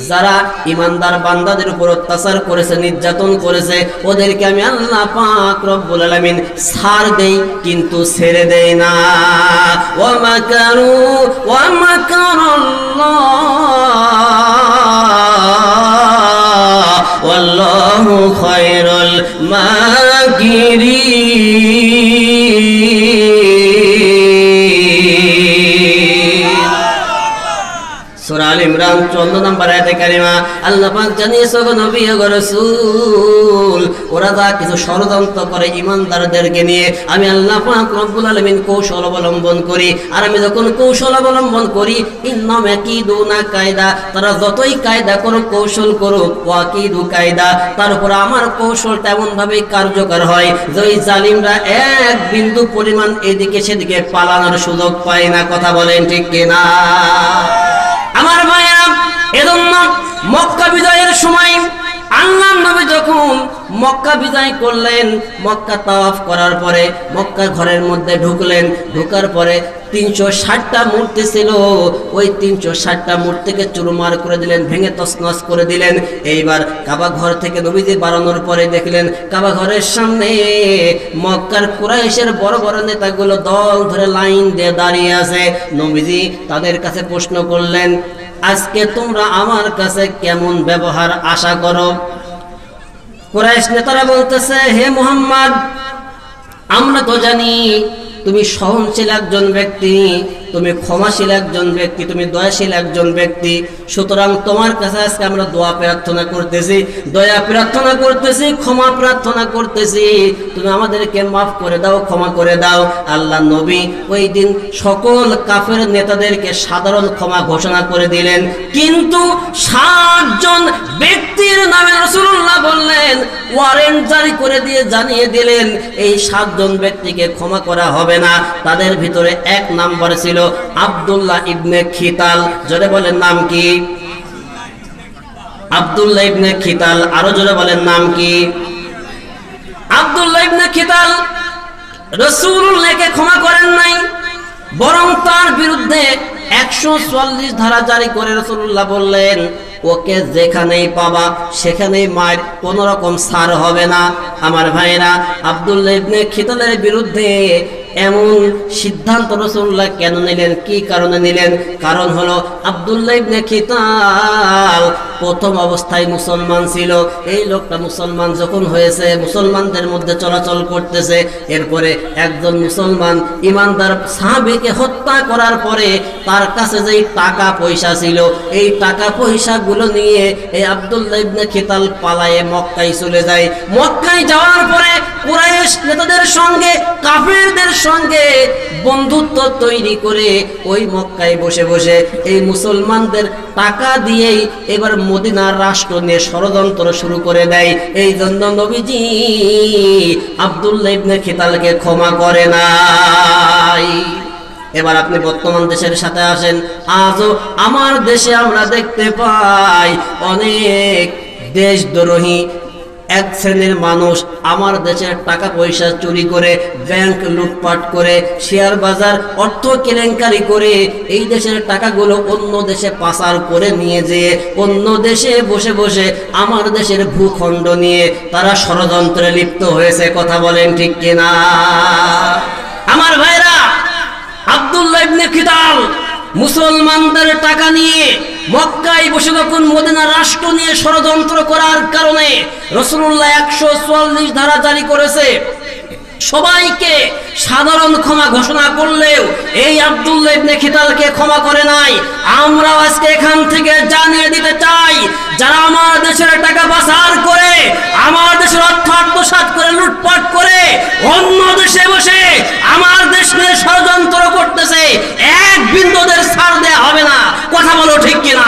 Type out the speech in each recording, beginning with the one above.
যারা ইমানদার বান্দাদের উপর অত্যাচার করেছে, নির্যাতন করেছে, ওদেরকে আমি আল্লাহ পাক রব্বুল আলামিন ছাড় দেই, কিন্তু ছেড়ে দেই না। ওয়া মাকারু ওয়া মাকারাল্লাহ ওয়াল্লাহু খায়রুল মাকিরিন। সূরা আল ইমরান 14 নম্বর আয়াতে কারিমা আল্লাহ পাক জানিয়েছে, গো নবী ও রাসূল, ওরা যা কিছু ষড়যন্ত্র করে ঈমানদারদেরকে নিয়ে, আমি আল্লাহ পাক রব্বুল আলামিন কৌশল অবলম্বন করি। আর আমি যখন কৌশল অবলম্বন করি, ইন্নাম ইয়াকিদুনা কায়দা, তারা যতই কায়দা করুক, কৌশল করুক, ওয়াকিদু কায়দা, তার উপর আমার কৌশল তেমন ভাবে কার্যকর হয় যে ওই জালিমরা এক বিন্দু পরিমাণ এদিকে সেদিকে পালানোর সুযোগ পায় না। কথা বলেন ঠিক কিনা? আমার ভাইরা, এজন্য মক্কা বিজয়ের সময় আল্লাহর নবী যখন মক্কা বিজয় করলেন, মক্কা তাওয়াফ করার পরে মক্কা ঘরের মধ্যে ঢুকলেন, ঢোকার পরে 360টা মূর্তি ছিল, ওই 360টা মূর্তিকে চুরমার করে দিলেন, ভেঙে তছনছ করে দিলেন। এইবার কাবা ঘর থেকে নবীজি বাড়ানোর পরে দেখলেন কাবা ঘরের সামনে মক্কার কুরাইশের বড় বড় নেতাগুলো দল ধরে লাইন দিয়ে দাঁড়িয়ে আছে। নবীজি তাদের কাছে প্রশ্ন করলেন, আজকে তোমরা আমার কাছে কেমন ব্যবহার আশা করো? কুরাইশ নেতারা বলতেছে, হে মুহাম্মদ, আমরা তো জানি তুমি সহনশীল একজন ব্যক্তি, তুমি ক্ষমাশীল একজন ব্যক্তি, তুমি দয়াশীল একজন ব্যক্তি, সুতরাং তোমার কাছে আজকে আমরা দোয়া প্রার্থনা করতেছি, দয়া প্রার্থনা করতেছি, ক্ষমা প্রার্থনা করতেছি, তুমি আমাদেরকে মাফ করে দাও, ক্ষমা করে দাও। আল্লাহ নবী ওই দিন সকল কাফের নেতাদেরকে সাধারণ ক্ষমা ঘোষণা করে দিলেন, কিন্তু 60 জন ব্যক্তির নামে রাসূলুল্লাহ বললেন, ওয়ারেন্ট জারি করে দিয়ে জানিয়ে দিলেন এই 7 জন ব্যক্তিকে ক্ষমা করা হবে না। তাদের ভিতরে 1 নাম্বার ছিল আব্দুল্লাহ ইবনে খিতাল। জোরে বলেন নাম কি? আব্দুল্লাহ ইবনে খিতাল। আরো জোরে বলেন নাম কি? আব্দুল্লাহ ইবনে খিতাল রাসূলুল্লাহকে ক্ষমা করেন নাই, বরং তার বিরুদ্ধে 144 ধারা জারি করে রাসূলুল্লাহ বললেন, ওকে যেখানেই পাবা সেখানেই মার, কোন রকম ছাড় হবে না। আমার ভাইরা, আব্দুল্লাহ ইবনে খিতালের বিরুদ্ধে এমন সিদ্ধান্ত রাসূলুল্লাহ কেন নিলেন, কি কারণে নিলেন? কারণ হলো আব্দুল্লাহ ইবনে খিতাল প্রথম অবস্থায় মুসলমান ছিল। এই লোকটা মুসলমান যখন হয়েছে, মুসলমানদের মধ্যে চলাচল করতেছে, এরপরে একজন মুসলমান ইমানদার সাহাবীকে হত্যা করার পরে তার কাছে যেই টাকা পয়সা ছিল, এই টাকা পয়সাগুলো নিয়ে এই আব্দুল্লাহ ইবনে খিতাল পালায়ে মক্কায় চলে যায়। মক্কায় যাওয়ার পরে কুরাইশ নেতাদের সঙ্গে, কাফেরদের সঙ্গে বন্ধুত্ব তৈরি করে ওই মক্কায় বসে বসে এই মুসলমানদের টাকা দিয়েই এবার মদিনার রাষ্ট্র নিয়ে ষড়যন্ত্র শুরু করে দেয়। এই জন্য নবীজি আব্দুল্লাহ ইবনে খিতালকে ক্ষমা করে নাই। এবার আপনি বর্তমান দেশের সাথে আসেন, আজও আমার দেশে আমরা দেখতে পাই অনেক দেশদ্রোহী এক শ্রেণীর মানুষ আমার দেশের টাকা পয়সা চুরি করে, ব্যাংক লুটপাট করে, শেয়ার বাজার অর্থ কেলেঙ্কারি করে এই দেশের টাকাগুলো অন্য দেশে পাচার করে নিয়ে যেয়ে অন্য দেশে বসে বসে আমার দেশের ভূখণ্ড নিয়ে তারা ষড়যন্ত্রে লিপ্ত হয়েছে। কথা বলেন ঠিক কিনা? আমার ভাইরা, আব্দুল্লাহ ইবনে খিতাল মুসলমানদের টাকা নিয়ে মক্কায় বসে যখন মদিনা রাষ্ট্র নিয়ে ষড়যন্ত্র করার কারণে রাসূলুল্লাহ 144 ধারা জারি করেছে। সবাইকে সাধারণ ক্ষমা ঘোষণা করলেও এই আব্দুল্লাহ ইবনে খিতালকে ক্ষমা করে নাই। আমরা আজকে এখান থেকে জানিয়ে দিতে চাই, যারা আমার দেশের টাকা পাচার করে, আমার দেশের অর্থ আত্মসাৎ করে, লুটপাট করে অন্য দেশে বসে আমার দেশ নিয়ে ষড়যন্ত্র করতেছে, এক বিন্দু ওদের ছাড় দেয়া হবে না। কথা বলো ঠিক কিনা?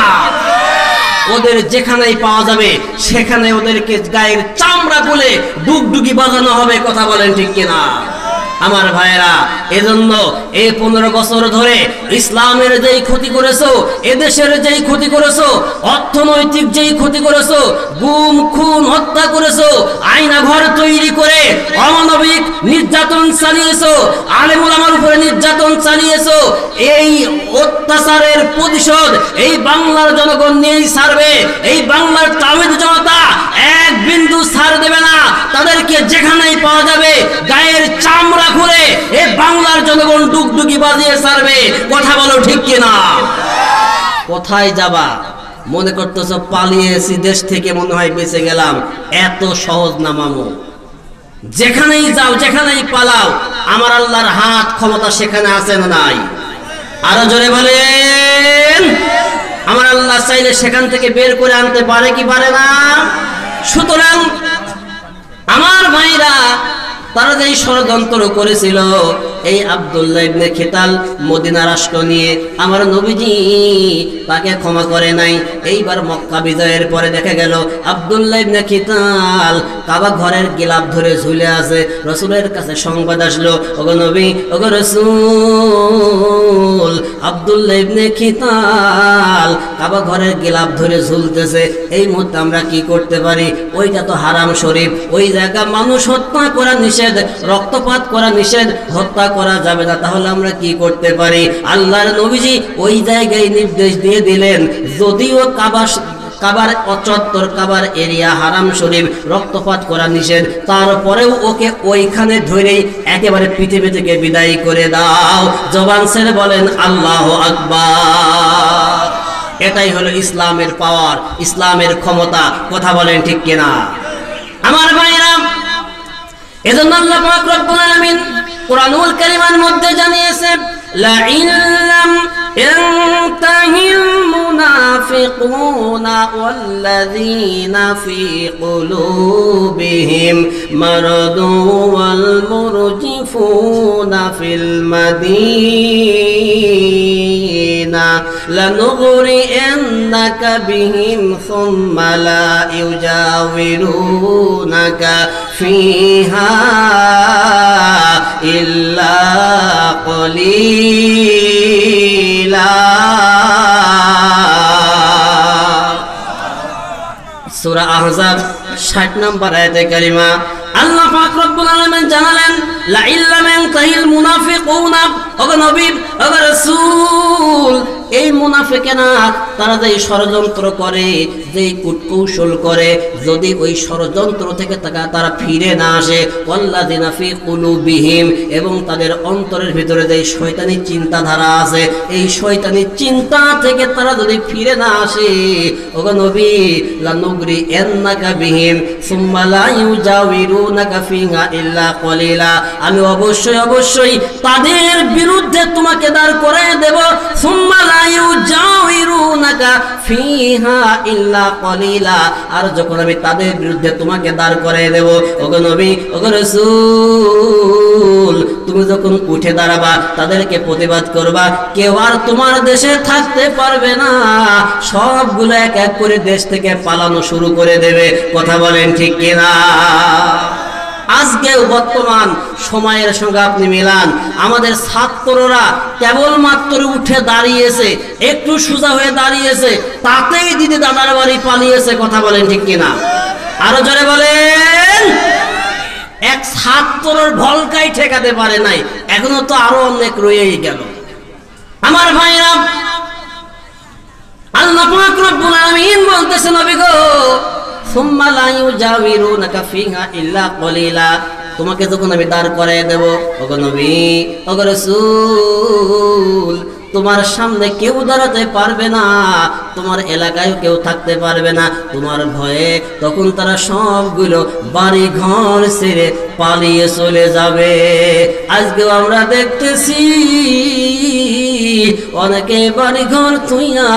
ওদের যেখানেই পাওয়া যাবে সেখানে ওদেরকে গায়ের চামড়া খুলে ডুগডুগি বাজানো হবে। কথা বলেন ঠিক কিনা? আমার ভাইরা, এজন্য এই 15 বছর ধরে ইসলামের যেই ক্ষতি করেছো, এদেশের যেই ক্ষতি করেছো, অর্থনৈতিক যেই ক্ষতি করেছো, গুম খুন হত্যা করেছো, আয়না ঘর তৈরি করে অমানবিক নির্যাতন চালিয়েছো, আলেম ওলামার উপরে নির্যাতন চালিয়েছো, এই অত্যাচারের প্রতিশোধ এই বাংলার জনগণ নিয়েই ছাড়বে। এই বাংলার তাওহীদ জনতা এক বিন্দু ছাড় দেবে না। তাদেরকে যেখানেই পাওয়া যাবে গায়ের চামড়া খুলে এই বাংলার জনগণ ডুগডুগি বাজিয়ে ছাড়বে। কথা বলো ঠিক কিনা? কোথায় যাবা? মনে করতেছ পালিয়েছি দেশ থেকে, মনে হয় বেঁচে গেলাম। এত সহজ না মামু। যেখানেই যাও, যেখানেই পালাও, আমার আল্লাহর হাত ক্ষমতা সেখানে আছে না নাই? আরো জোরে বলেন। আমার আল্লাহ চাইলে সেখান থেকে বের করে আনতে পারে কি পারে না? সুতরাং আমার ভাইরা, তারা যে ষড়যন্ত্র করেছিল, এই আব্দুল্লাহ ইবনে খিতাল মদিনা রাষ্ট্র নিয়ে, আমার নবীজি তাকে ক্ষমা করে নাই। এইবার মক্কা বিজয়ের পরে দেখা গেল আব্দুল্লাহ ইবনে খিতাল কাবা ঘরের গিলাফ ধরে ঝুলে আছে। রাসূলের কাছে সংবাদ আসলো, ওগো নবী, ওগো রাসূল, আব্দুল্লাহ ইবনে খিতাল কাবা ঘরের গিলাফ ধরে ঝুলতেছে। এই মুহূর্তে আমরা কি করতে পারি? ওইটা তো হারাম শরীফ, ওই জায়গা মানুষ হত্যা করা নিষেধ, রক্তপাত করা নিষেধ, হত্যা করা যাবে না। তাহলে আমরা কি করতে পারি? আল্লাহর নবীজি ওই জায়গায় নির্দেশ দিয়ে দিলেন, যদিও কাবার চত্বর, কাবার এরিয়া হারাম শরীফ, রক্তপাত করা নিষেধ, তারপরেও ওকে ওইখানে ধরেই একেবারে পৃথিবী থেকে বিদায় করে দাও। জবান ছেড়ে বলেন আল্লাহু আকবার। এটাই হলো ইসলামের পাওয়ার, ইসলামের ক্ষমতা। কথা বলেন ঠিক কিনা? আমার ভাইরা, এজন্য আল্লাহ পাক রব্বুল আলামিন কুরআনুল কারীমের মধ্যে জানিয়েছে, লা ইল্লাম ইয়ানতাহিল মুনাফিকুনা ওয়াল্লাযীনা ফী কুলুবিহিম মারাদু ওয়াল মুরজিফুনা ফিল মাদিনা লানুগরিয়ান্নাকা বিহিম সুম্মা লা ইউজাওয়িরুনাকা ফিহা ইল্লা কলিলা। সূরা আহজাব 60 নম্বর আয়াতে কারিমা আল্লাহ পাক রব্বুল আলামিন জানালেন, লা ইল্লাম ইয়ানতাহিল মুনাফিকুনা, ওগো নবী, ওগো রাসূল, এই মুনাফিকেরা তারা যে ষড়যন্ত্র করে, যে কূটকৌশল করে, যদি ওই ষড়যন্ত্র থেকে তারা ফিরে না আসে, ওয়াল্লাযিনা ফী কুলুবিহিম, এবং তাদের অন্তরের ভিতরে যে শয়তানি চিন্তাধারা আছে, এই শয়তানি চিন্তা থেকে তারা যদি ফিরে না আসে, ওগো নবী, লানুগরিয়ান্নাকা বিহিম সুম্মা লা ইউজাওয়িরুনাকা ফিহা ইল্লা কলিলা, আমি অবশ্যই অবশ্যই তাদের বিরুদ্ধে তোমাকে দাঁড় করায় দেব। সুম্মা লা ইউজাওয়িরুনাকা ফিহা ইল্লা কলিলা, আর যখন আমি তাদের বিরুদ্ধে তোমাকে দাঁড় করায় দেব, ওগো নবী, ওগো রাসূল, তুমি যখন উঠে দাঁড়াবা, তাদেরকে প্রতিবাদ করবা, কেউ আর তোমার দেশে থাকতে পারবে না, সবগুলো এক এক করে দেশ থেকে পালানো শুরু করে দেবে। কথা বলেন ঠিক কিনা? আজকেও বর্তমান সময়ের সঙ্গে আপনি মিলান, আমাদের ছাত্ররা কেবলমাত্র উঠে দাঁড়িয়েছে, একটু সোজা হয়ে দাঁড়িয়েছে, তাতেই দিদি দাদার বাড়ি পালিয়েছে। কথা বলেন ঠিক কিনা? আরো জোরে বলেন। এক ছাত্রর ভলকাই ঠেকাতে পারে নাই, এখনো তো আরো অনেক রয়েই গেল। আমার ভাইরা, আল্লাহ পাক রব্বুল আলামিন বলতেছেন, নবী গো, সুম্মা লা ইউজাওয়িরুনাকা ফিহা ইল্লা কলিলা, তোমাকে যখন আমি দাঁড় করায় দেব, ওগো নবী, ওগো রাসূল, তোমার সামনে কেউ দাঁড়াতে পারবে না, তোমার এলাকায় কেউ থাকতে পারবে না, তোমার ভয়ে তখন তারা সবগুলো বাড়ি ঘর ছেড়ে পালিয়ে চলে যাবে। আজকেও আমরা দেখতেছি অনেকে বাড়ি ঘর থুইয়া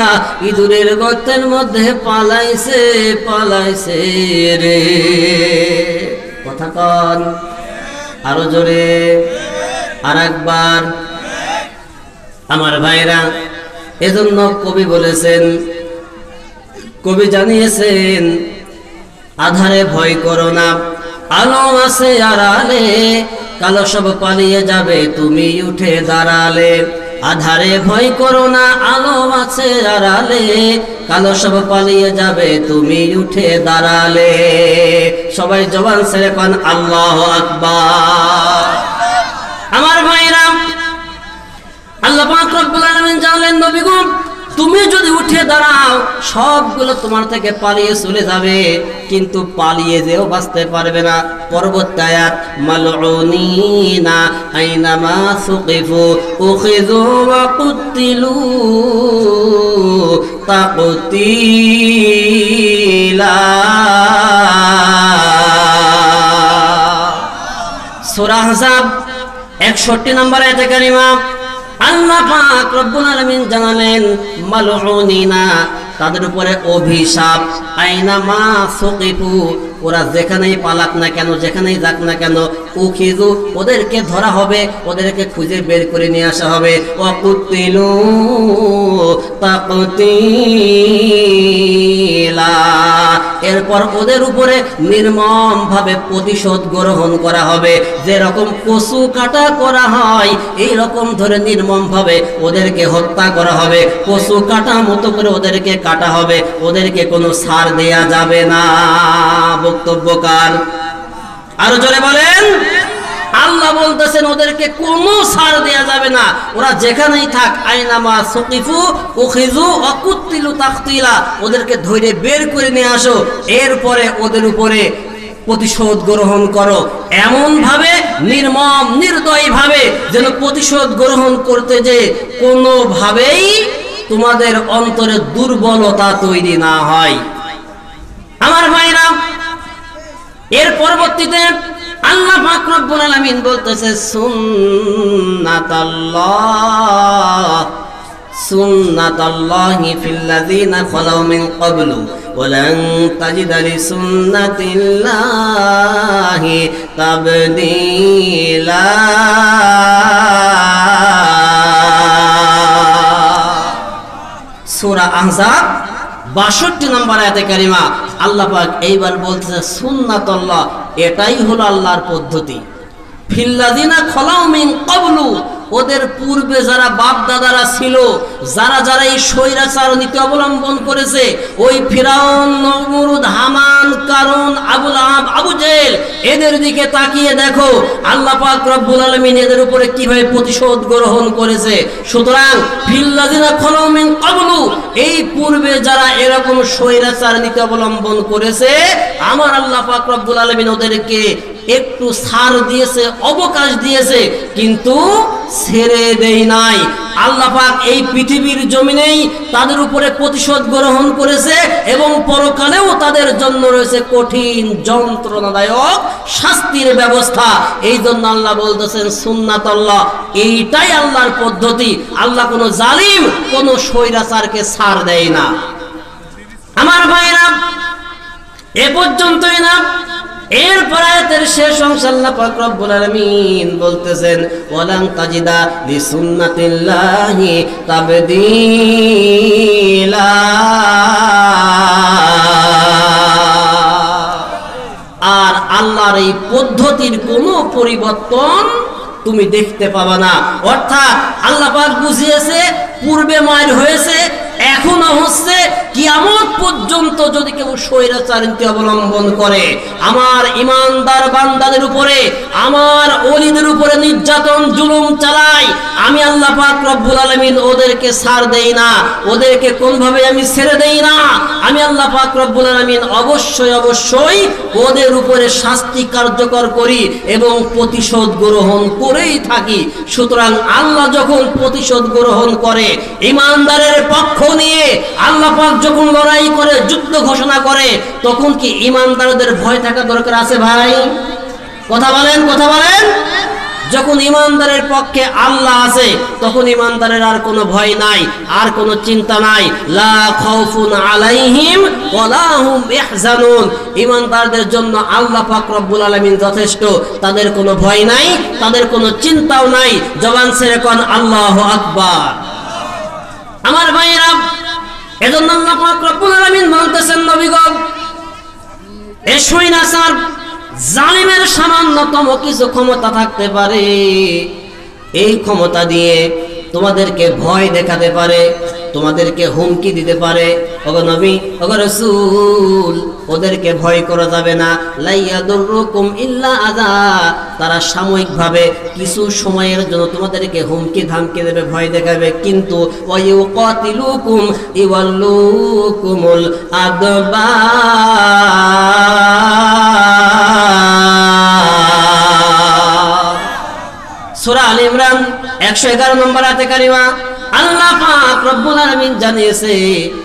ইঁদুরের গর্তের মধ্যে পালাইছে রে। কথা কন আরো জোরে, আর একবার। আমার ভাইরা, এজন্য কবি বলেছেন, কবি জানিয়েছেন, আধারে ভয় করো না, আলো আছে আড়ালে, কালো সব পালিয়ে যাবে তুমি উঠে দাঁড়ালে। আধারে ভয় করো না, আলো আছে আড়ালে, কালো সব পালিয়ে যাবে তুমি উঠে দাঁড়ালে। সবাই জবান ছেড়ে কোন আল্লাহু আকবার। আমার ভাইরা, আল্লাহ পাক রব্বুল আলামিন জানলেন নবী গো, তুমি যদি উঠে দাঁড়াও সবগুলো তোমার থেকে পালিয়ে চলে যাবে, কিন্তু পালিয়ে যেও বাঁচতে পারবে না। পরবর্তী আয়াত, মালউনিনা আইনামা সুকিফু উখিযু ওয়া কুতিলু তাকতিলা। সূরা আহজাব 61 নম্বর আয়াতে কারিমা আল্লাহ পাক রব্বুল আলামিন জানালেন মালউনিনা, তাদের উপরে অভিশাপ। আইনামা সুকিফু, ওরা যেখানেই পালাক না কেন, যেখানেই যাক না কেন, উখিযু, ওদেরকে ধরা হবে, ওদেরকে খুঁজে বের করে নিয়ে আসা হবে। ওয়া কুতিলু তাকতিলা, এরপর ওদের উপরে নির্মম ভাবে প্রতিশোধ গ্রহণ করা হবে। যেরকম কচু কাটা করা হয় এই রকম ধরে নির্মম ভাবে ওদেরকে হত্যা করা হবে। কচু কাটা মতো করে ওদেরকে কাটা হবে, ওদেরকে কোনো ছাড় দেয়া যাবে না। বক্তব্যকার আরো জোরে বলেন। আল্লাহ বলতেছেন ওদেরকে কোনো ছাড় দেয়া যাবে না, ওরা যেখানেই থাক। আইনামা সুকিফু উখিযু ওয়া কুতিলু তাকতিলা, ওদেরকে ধরে বের করে নিয়ে আসো, এরপরে ওদের উপরে প্রতিশোধ গ্রহণ করো। এমন ভাবে নির্মম নির্দয় ভাবে যেন প্রতিশোধ গ্রহণ করতে যে কোনোভাবেই তোমাদের অন্তরে দুর্বলতা তৈরি না হয়। আমার ভাইরা, এর পরবর্তীতে আল্লাহ পাক রব্বুল আলামিন বলতেছে সুন্নাতাল্লাহি ফিল্লাযীনা খালাউ মিন ক্বাবলু ওয়ালান তাজিদা লিসুন্নাতিল্লাহি তাবদীলা। সূরা আহজাব 62 নম্বর আয়াতে কারিমা আল্লাহ পাক এইবার বলতেছে সুন্নাতুল্লাহ, এটাই হলো আল্লাহর পদ্ধতি। ফিল্লাযীনা খালাউ মিন ক্বাবলু, ওদের পূর্বে যারা বাপ দাদারা ছিল, যারা যারা এই স্বৈরাচার নীতি অবলম্বন করেছে, ওই ফিরাউন, নমরুদ, হামান, কারুন, আবুল আহাব, আবু জেহেল, এদের দিকে তাকিয়ে দেখো আল্লাহ পাক রব্বুল আলামিন এদের উপরে কিভাবে প্রতিশোধ গ্রহণ করেছে। সুতরাং ফিল্লাযীনা খালাউ মিন ক্বাবলু, এই পূর্বে যারা এরকম স্বৈরাচার নীতি অবলম্বন করেছে, আমার আল্লাহ পাক রব্বুল আলামিন ওদেরকে একটু ছাড় দিয়েছে, অবকাশ দিয়েছে, কিন্তু ছেড়ে দেই নাই। আল্লাহ পাক এই পৃথিবীর জমিনেই তাদের উপরে প্রতিশোধ গ্রহণ করেছে এবং পরকালেও তাদের জন্য রয়েছে কঠিন যন্ত্রণাদায়ক শাস্তির ব্যবস্থা। এই জন্য আল্লাহ বলতেছেন সুন্নাতুল্লাহ, এইটাই আল্লাহর পদ্ধতি। আল্লাহ কোনো জালিম, কোনো স্বৈরাচারকে ছাড় দেয় না। আমার ভাইরা, এ পর্যন্তই না, এরপর আয়াতের শেষ অংশ আল্লাহ পাক রব্বুল আলামিন বলতেছেন ওয়ালান তাজিদা লিসুন্নাতিল্লাহি তাবদীলা। আর আল্লাহর এই পদ্ধতির কোনো পরিবর্তন তুমি দেখতে পাবা না। অর্থাৎ আল্লাহ পাক বুঝিয়েছে, পূর্বে মায়ের হয়েছে, এখনো হচ্ছে, কিয়ামত পর্যন্ত যদি কেউ স্বৈরাচার নীতি অবলম্বন করে, আমার ইমানদার বান্দাদের উপরে, আমার ওলিদের উপরে নির্যাতন জুলুম চালায়, আমি আল্লাহ পাক রব্বুল আলামিন ওদেরকে ছাড় দেই না, ওদেরকে কোনভাবে আমি ছেড়ে দেই না। আমি আল্লাহ পাক রব্বুল আলামিন অবশ্যই অবশ্যই ওদের উপরে শাস্তি কার্যকর করি এবং প্রতিশোধ গ্রহণ করেই থাকি। সুতরাং আল্লাহ যখন প্রতিশোধ গ্রহণ করে, ইমানদারের পক্ষ নিয়ে আল্লাহ পাক যখন লড়াই করে, যুদ্ধ ঘোষণা করে, তখন কি ইমানদারদের ভয় থাকা দরকার আছে ভাই? কথা বলেন, কথা বলেন। যখন ইমানদারের পক্ষে আল্লাহ আছে, তখন ইমানদারের আর কোনো ভয় নাই, আর কোনো চিন্তা নাই। লা খাউফুন আলাইহিম ওয়ালা হুম ইয়াহজানুন, ইমানদারদের জন্য আল্লাহ পাক রব্বুল আলামিন যথেষ্ট। তাদের কোনো ভয় নাই, তাদের কোনো চিন্তাও নাই। জবান ছেড়ে কোন আল্লাহু আকবার। আমার ভাইরা, এজন্য আল্লাহ পাক রব্বুল আলামিন বলতেছেন নবী গো, এই স্বৈরাচার জালিমের সামান্যতম কিছু ক্ষমতা থাকতে পারে, এই ক্ষমতা দিয়ে তোমাদেরকে ভয় দেখাতে পারে, তোমাদেরকে হুমকি দিতে পারে। ওগো নবী, ওগো রাসূল, ওদেরকে ভয় করা যাবে না। লাইয়াদুররুকুম ইল্লা আযা, তারা সাময়িকভাবে কিছু সময়ের জন্য তোমাদেরকে হুমকি ধামকি দেবে, ভয় দেখাবে, কিন্তু ওয়ায়ুকাতিলুকুম ইওয়াল্লুকুমুল আদবার। সূরা আলে ইমরান 111 নম্বর আয়াতে কারিমা আল্লাহ পাক রব্বুল আলামিন জানিয়েছে,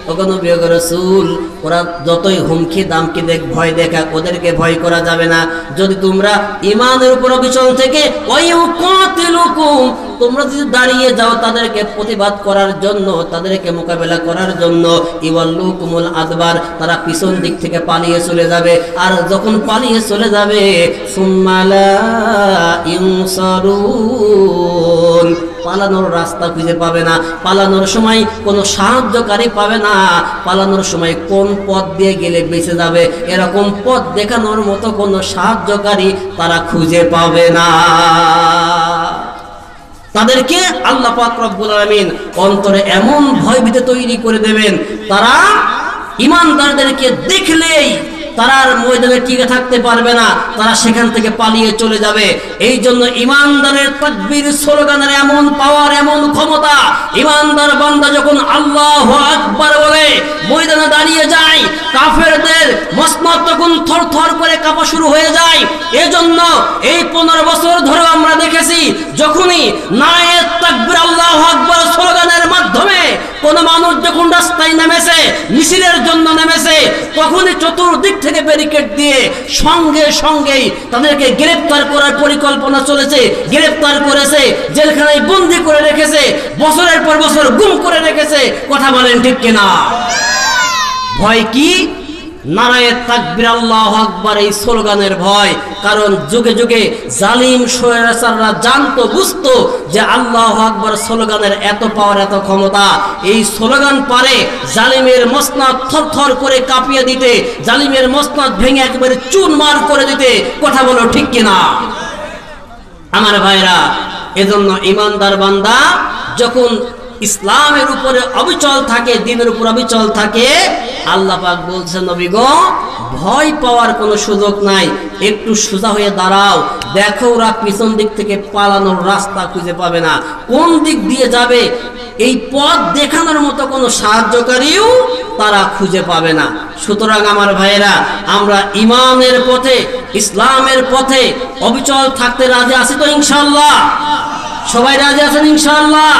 ওগো নবী, ওগো রাসূল, ওরা যতই হুমকি দামকি দেখ, ভয় দেখাক, ওদেরকে ভয় করা যাবে না। যদি তোমরা ঈমানের উপর অবিচল থেকে ওয়ায়ুকাতিলুকুম, তোমরা যদি দাঁড়িয়ে যাও তাদেরকে প্রতিবাদ করার জন্য, তাদেরকে মোকাবেলা করার জন্য, ইওয়াল্লুকুমুল আদবার, তারা পিছন দিক থেকে পালিয়ে চলে যাবে। আর যখন পালিয়ে চলে যাবে, সুম্মা লা ইনসারুন, পালানোর রাস্তা খুঁজে পাবে না, পালানোর সময় কোনো সাহায্যকারী পাবে না, পালানোর সময় কোন পথ দিয়ে গেলে বেঁচে যাবে এরকম পথ দেখানোর মতো কোনো সাহায্যকারী তারা খুঁজে পাবে না। তাদেরকে আল্লাহ পাক রব্বুল আলামিন অন্তরে এমন ভয়ভীতি তৈরি করে দেবেন, তারা ঈমানদারদেরকে দেখলেই তারা আর ময়দানে টিকে থাকতে পারবে না, তারা সেখান থেকে পালিয়ে চলে যাবে। এই জন্য ঈমানদারের তাকবীর স্লোগানের এমন পাওয়ার, এমন ক্ষমতা, ঈমানদার বান্দা যখন আল্লাহু আকবার বলে ময়দানে দাঁড়িয়ে যায়, কাফেরদের মসনদ তখন থরথর করে কাঁপা শুরু হয়ে যায়। এজন্য এই 15 বছর ধরে আমরা দেখেছি, যখনই নারায়ে তাকবীর আল্লাহু আকবার স্লোগানের মাধ্যমে কোন মানুষ যখন রাস্তায় নেমেছে, মিছিলের জন্য নেমেছে, তখনই চতুর্দিক থেকে ব্যারিকেড দিয়ে সঙ্গে সঙ্গেই তাদেরকে গ্রেফতার করার পরিকল্পনা চলেছে, গ্রেফতার করেছে, জেলখানায় বন্দী করে রেখেছে, বছরের পর বছর গুম করে রেখেছে। কথা বলেন ঠিক কিনা? ভয় কি? নারায়ে তাকবীর আল্লাহু আকবার, এই স্লোগানের ভয়। কারণ যুগে যুগে জালিম স্বৈরাচাররা জানতো, বুঝতো যে আল্লাহু আকবার স্লোগানের এত পাওয়ার, এত ক্ষমতা। এই স্লোগান পারে জালিমের মসনদ থরথর করে কাঁপিয়ে দিতে, জালিমের মসনদ ভেঙে একেবারে চুরমার করে দিতে। কথা বলো ঠিক কিনা আমার ভাইরা? এজন্য ঈমানদার বান্দা যখন ইসলামের উপরে অবিচল থাকে, দ্বীনের উপর অবিচল থাকে, আল্লাহ পাক বলছেন, নবী গো, ভয় পাওয়ার কোনো সুযোগ নাই, একটু সোজা হয়ে দাঁড়াও, দেখো ওরা পিছন দিক থেকে পালানোর রাস্তা খুঁজে পাবে না, কোন দিক দিয়ে যাবে এই পথ দেখানোর মতো কোনো সাহায্যকারীও তারা খুঁজে পাবে না। সুতরাং আমার ভাইয়েরা, আমরা ঈমানের পথে, ইসলামের পথে অবিচল থাকতে রাজি আছি তো ইনশাআল্লাহ? সবাই রাজি আছেন ইনশাআল্লাহ?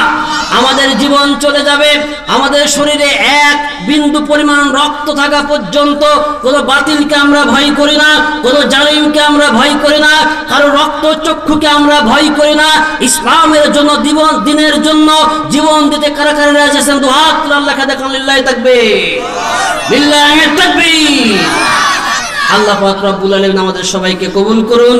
আমাদের জীবন চলে যাবে, আমাদের শরীরে এক বিন্দু পরিমাণ রক্ত থাকা পর্যন্ত কোনো বাতিলকে আমরা ভয় করি না, কোনো জালিমকে আমরা ভয় করি না, কারো রক্ত চক্ষুকে আমরা ভয় করি না। ইসলামের জন্য, দিনের জন্য জীবন দিতে কারা কারা রাজি আছেন? দুহাত আল্লাহকে দেখান, লিল্লাহি তাকবীর, লিল্লাহি তাকবীর। আল্লাহ পাক রব্বুল আলামিন আমাদের সবাইকে কবুল করুন।